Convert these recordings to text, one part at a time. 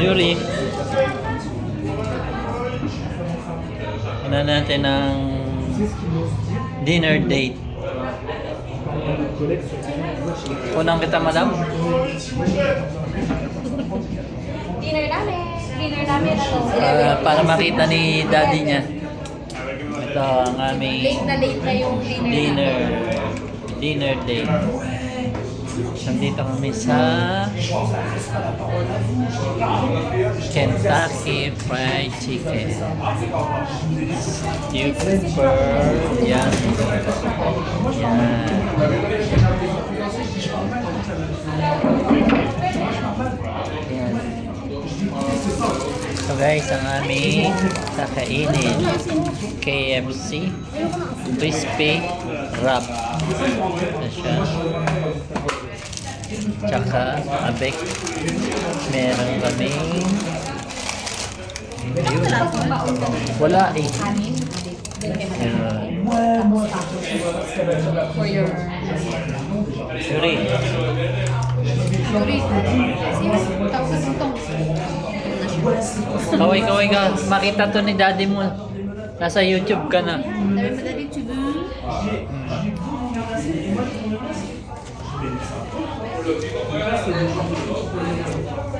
Yuri. Una natin ang dinner date. Unang kita, madam? Dinner namin. Dinner namin. Para makita ni daddy niya. Ito ang aming Late na yung dinner. dinner date. Nandito kami sa Kentucky Fried Chicken. Super yan. Yan. So guys, ang aming kakainin KFC crispy wrap. Ito siya. Tsaka abek. Meron kaming ayun. Wala eh. For your... Sorry. Sorry. Tapos ito. Kaway-kaway ka. Makita to ni daddy mo. Nasa YouTube ka na. Dari madali chibu.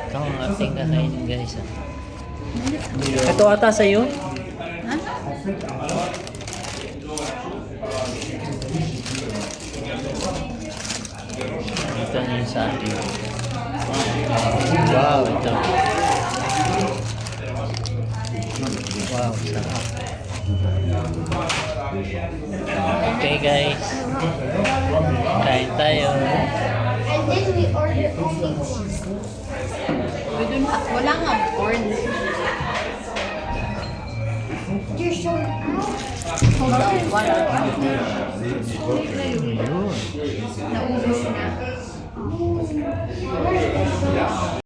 Ito ang ating kakainin guys. Ito ata sa'yo? Ha? Ito na yung sa akin. Wow, ito. Wow, sarap. Okay guys. Kain tayo. And then we order only one. We don't have... Wala nga corn. You're so... Hold on. Wala. Yun. Naubos na.